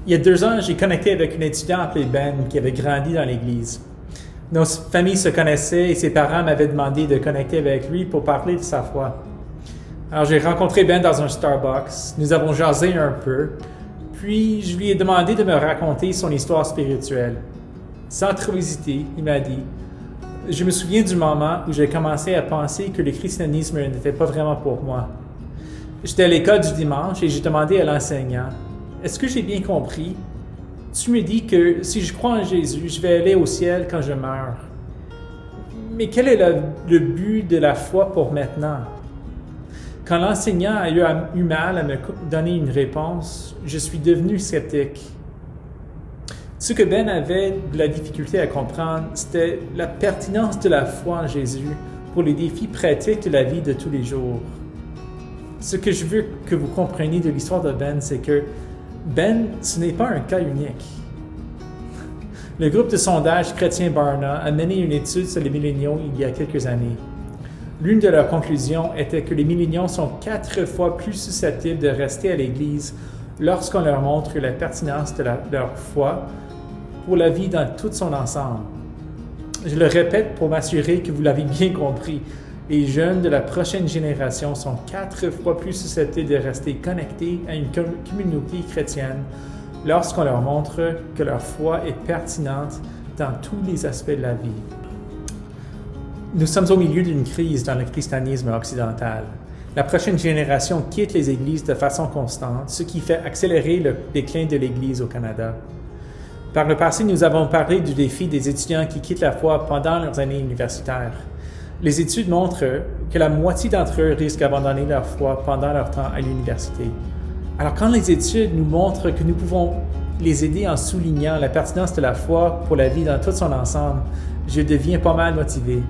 Il y a 2 ans, j'ai connecté avec une étudiante appelée Ben qui avait grandi dans l'Église. Nos familles se connaissaient et ses parents m'avaient demandé de connecter avec lui pour parler de sa foi. Alors j'ai rencontré Ben dans un Starbucks, nous avons jasé un peu, puis je lui ai demandé de me raconter son histoire spirituelle. Sans trop hésiter, il m'a dit « Je me souviens du moment où j'ai commencé à penser que le christianisme n'était pas vraiment pour moi. J'étais à l'école du dimanche et j'ai demandé à l'enseignant « Est-ce que j'ai bien compris? Tu me dis que si je crois en Jésus, je vais aller au ciel quand je meurs. Mais quel est le but de la foi pour maintenant? » Quand l'enseignant a eu mal à me donner une réponse, je suis devenu sceptique. Ce que Ben avait de la difficulté à comprendre, c'était la pertinence de la foi en Jésus pour les défis pratiques de la vie de tous les jours. Ce que je veux que vous compreniez de l'histoire de Ben, c'est que Ben, ce n'est pas un cas unique. Le groupe de sondage chrétien Barna a mené une étude sur les milléniaux il y a quelques années. L'une de leurs conclusions était que les milléniaux sont 4 fois plus susceptibles de rester à l'Église lorsqu'on leur montre la pertinence de leur foi pour la vie dans tout son ensemble. Je le répète pour m'assurer que vous l'avez bien compris. Les jeunes de la prochaine génération sont 4 fois plus susceptibles de rester connectés à une communauté chrétienne lorsqu'on leur montre que leur foi est pertinente dans tous les aspects de la vie. Nous sommes au milieu d'une crise dans le christianisme occidental. La prochaine génération quitte les églises de façon constante, ce qui fait accélérer le déclin de l'Église au Canada. Par le passé, nous avons parlé du défi des étudiants qui quittent la foi pendant leurs années universitaires. Les études montrent que la moitié d'entre eux risquent d'abandonner leur foi pendant leur temps à l'université. Alors quand les études nous montrent que nous pouvons les aider en soulignant la pertinence de la foi pour la vie dans tout son ensemble, je deviens pas mal motivé.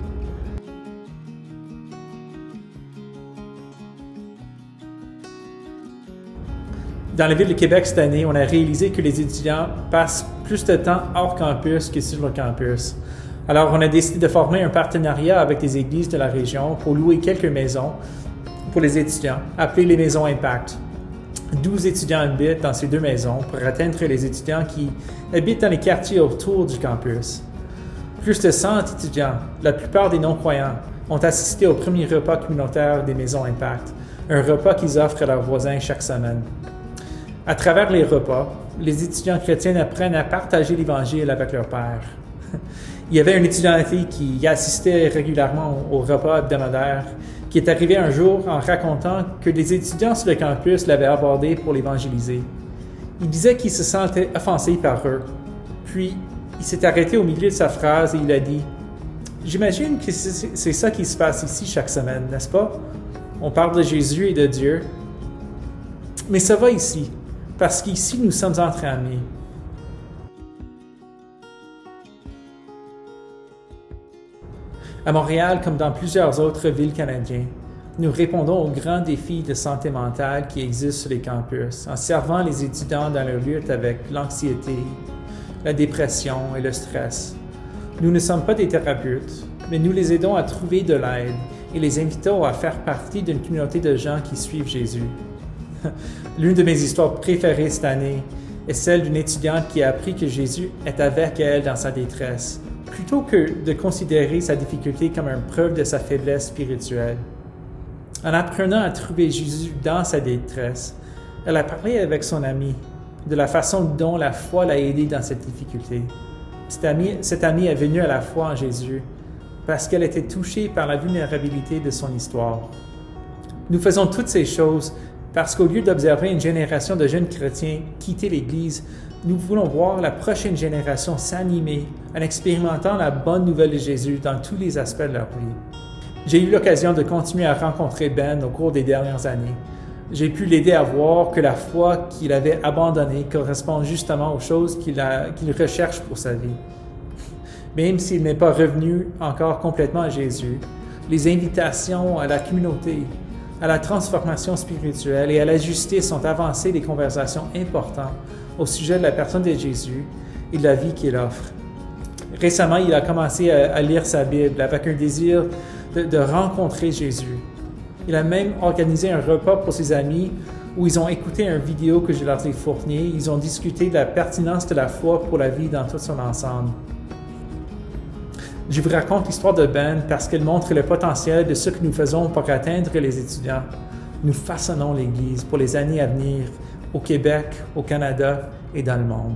Dans la ville de Québec cette année, on a réalisé que les étudiants passent plus de temps hors campus que sur le campus. Alors, on a décidé de former un partenariat avec des églises de la région pour louer quelques maisons pour les étudiants, appelées les maisons Impact. 12 étudiants habitent dans ces 2 maisons pour atteindre les étudiants qui habitent dans les quartiers autour du campus. Plus de 100 étudiants, la plupart des non-croyants, ont assisté au premier repas communautaire des maisons Impact, un repas qu'ils offrent à leurs voisins chaque semaine. À travers les repas, les étudiants chrétiens apprennent à partager l'Évangile avec leur père. Il y avait une étudiante qui assistait régulièrement aux repas hebdomadaires, qui est arrivée un jour en racontant que des étudiants sur le campus l'avaient abordé pour l'évangéliser. Il disait qu'il se sentait offensé par eux. Puis, il s'est arrêté au milieu de sa phrase et il a dit « J'imagine que c'est ça qui se passe ici chaque semaine, n'est-ce pas? On parle de Jésus et de Dieu. Mais ça va ici, parce qu'ici nous sommes entre amis. » À Montréal, comme dans plusieurs autres villes canadiennes, nous répondons aux grands défis de santé mentale qui existent sur les campus en servant les étudiants dans leur lutte avec l'anxiété, la dépression et le stress. Nous ne sommes pas des thérapeutes, mais nous les aidons à trouver de l'aide et les invitons à faire partie d'une communauté de gens qui suivent Jésus. L'une de mes histoires préférées cette année est celle d'une étudiante qui a appris que Jésus est avec elle dans sa détresse, plutôt que de considérer sa difficulté comme une preuve de sa faiblesse spirituelle. En apprenant à trouver Jésus dans sa détresse, elle a parlé avec son amie de la façon dont la foi l'a aidée dans cette difficulté. Cette amie est venue à la foi en Jésus parce qu'elle était touchée par la vulnérabilité de son histoire. Nous faisons toutes ces choses parce qu'au lieu d'observer une génération de jeunes chrétiens quitter l'Église, nous voulons voir la prochaine génération s'animer en expérimentant la bonne nouvelle de Jésus dans tous les aspects de leur vie. J'ai eu l'occasion de continuer à rencontrer Ben au cours des dernières années. J'ai pu l'aider à voir que la foi qu'il avait abandonnée correspond justement aux choses qu'il recherche pour sa vie. Même s'il n'est pas revenu encore complètement à Jésus, les invitations à la communauté, à la transformation spirituelle et à la justice sont avancées des conversations importantes au sujet de la personne de Jésus et de la vie qu'il offre. Récemment, il a commencé à lire sa Bible avec un désir de rencontrer Jésus. Il a même organisé un repas pour ses amis où ils ont écouté une vidéo que je leur ai fournie. Ils ont discuté de la pertinence de la foi pour la vie dans tout son ensemble. Je vous raconte l'histoire de Ben parce qu'elle montre le potentiel de ce que nous faisons pour atteindre les étudiants. Nous façonnons l'Église pour les années à venir au Québec, au Canada et dans le monde.